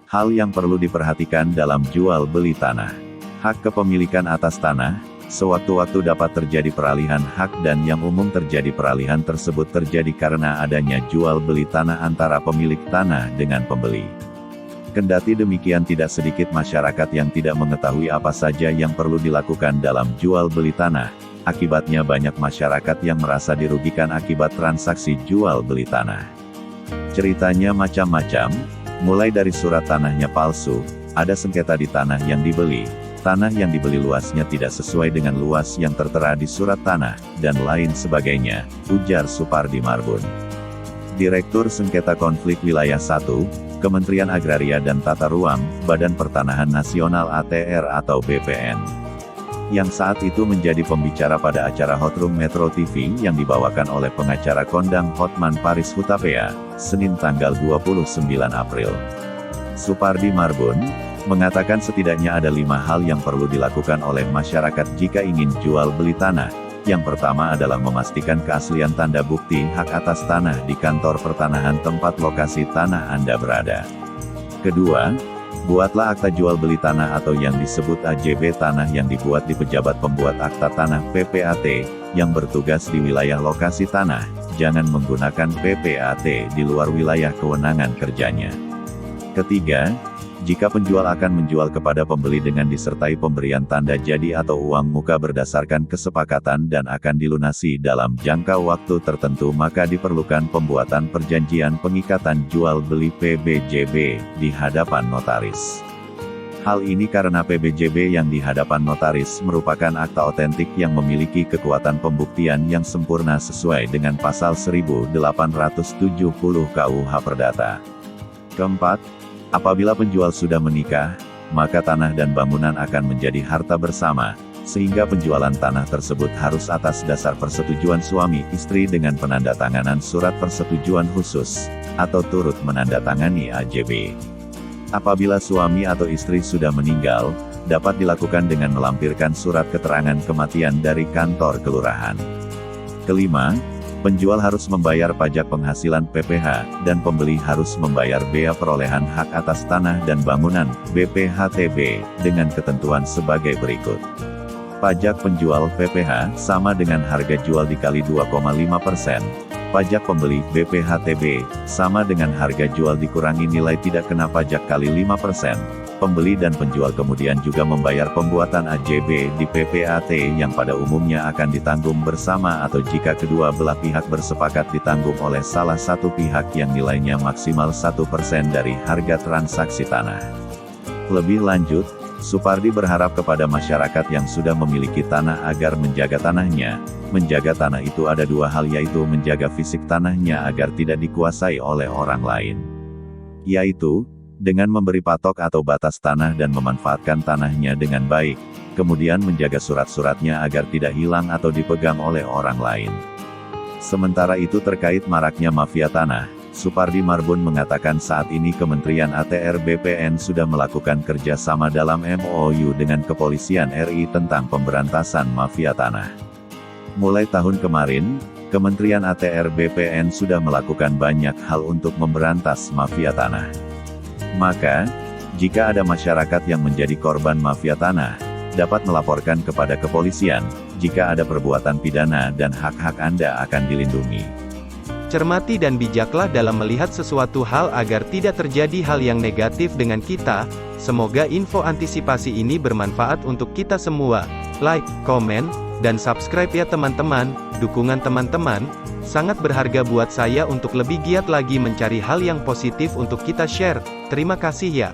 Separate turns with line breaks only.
Hal yang perlu diperhatikan dalam jual beli tanah. Hak kepemilikan atas tanah, sewaktu-waktu dapat terjadi peralihan hak dan yang umum terjadi peralihan tersebut terjadi karena adanya jual beli tanah antara pemilik tanah dengan pembeli. Kendati demikian tidak sedikit masyarakat yang tidak mengetahui apa saja yang perlu dilakukan dalam jual beli tanah. Akibatnya banyak masyarakat yang merasa dirugikan akibat transaksi jual beli tanah. Ceritanya macam-macam, mulai dari surat tanahnya palsu, ada sengketa di tanah yang dibeli luasnya tidak sesuai dengan luas yang tertera di surat tanah, dan lain sebagainya, ujar Supardi Marbun, Direktur Sengketa Konflik Wilayah 1, Kementerian Agraria dan Tata Ruang, Badan Pertanahan Nasional ATR atau BPN. Yang saat itu menjadi pembicara pada acara Hotroom Metro TV yang dibawakan oleh pengacara kondang Hotman Paris Hutapea, Senin tanggal 29 April. Supardi Marbun mengatakan setidaknya ada 5 hal yang perlu dilakukan oleh masyarakat jika ingin jual beli tanah. Yang pertama adalah memastikan keaslian tanda bukti hak atas tanah di kantor pertanahan tempat lokasi tanah Anda berada. Kedua, buatlah akta jual beli tanah atau yang disebut AJB tanah yang dibuat di pejabat pembuat akta tanah PPAT, yang bertugas di wilayah lokasi tanah. Jangan menggunakan PPAT di luar wilayah kewenangan kerjanya. Ketiga, jika penjual akan menjual kepada pembeli dengan disertai pemberian tanda jadi atau uang muka berdasarkan kesepakatan dan akan dilunasi dalam jangka waktu tertentu, maka diperlukan pembuatan perjanjian pengikatan jual beli PBJB di hadapan notaris. Hal ini karena PBJB yang di hadapan notaris merupakan akta otentik yang memiliki kekuatan pembuktian yang sempurna sesuai dengan pasal 1870 KUH Perdata. Keempat, apabila penjual sudah menikah, maka tanah dan bangunan akan menjadi harta bersama, sehingga penjualan tanah tersebut harus atas dasar persetujuan suami istri dengan penandatanganan surat persetujuan khusus, atau turut menandatangani AJB. Apabila suami atau istri sudah meninggal, dapat dilakukan dengan melampirkan surat keterangan kematian dari kantor kelurahan. Kelima, penjual harus membayar pajak penghasilan PPH, dan pembeli harus membayar bea perolehan hak atas tanah dan bangunan, BPHTB, dengan ketentuan sebagai berikut. Pajak penjual PPH, sama dengan harga jual dikali 2,5%. Pajak pembeli, BPHTB, sama dengan harga jual dikurangi nilai tidak kena pajak kali 5%. Pembeli dan penjual kemudian juga membayar pembuatan AJB di PPAT yang pada umumnya akan ditanggung bersama atau jika kedua belah pihak bersepakat ditanggung oleh salah satu pihak yang nilainya maksimal 1% dari harga transaksi tanah. Lebih lanjut, Supardi berharap kepada masyarakat yang sudah memiliki tanah agar menjaga tanahnya. Menjaga tanah itu ada 2 hal, yaitu menjaga fisik tanahnya agar tidak dikuasai oleh orang lain. Yaitu, dengan memberi patok atau batas tanah dan memanfaatkan tanahnya dengan baik, kemudian menjaga surat-suratnya agar tidak hilang atau dipegang oleh orang lain. Sementara itu terkait maraknya mafia tanah, Supardi Marbun mengatakan saat ini Kementerian ATR BPN sudah melakukan kerjasama dalam MOU dengan Kepolisian RI tentang pemberantasan mafia tanah. Mulai tahun kemarin, Kementerian ATR BPN sudah melakukan banyak hal untuk memberantas mafia tanah. Maka, jika ada masyarakat yang menjadi korban mafia tanah, dapat melaporkan kepada kepolisian, jika ada perbuatan pidana dan hak-hak Anda akan dilindungi.
Cermati dan bijaklah dalam melihat sesuatu hal agar tidak terjadi hal yang negatif dengan kita. Semoga info antisipasi ini bermanfaat untuk kita semua. Like, komen, dan subscribe ya teman-teman. Dukungan teman-teman sangat berharga buat saya untuk lebih giat lagi mencari hal yang positif untuk kita share. Terima kasih ya.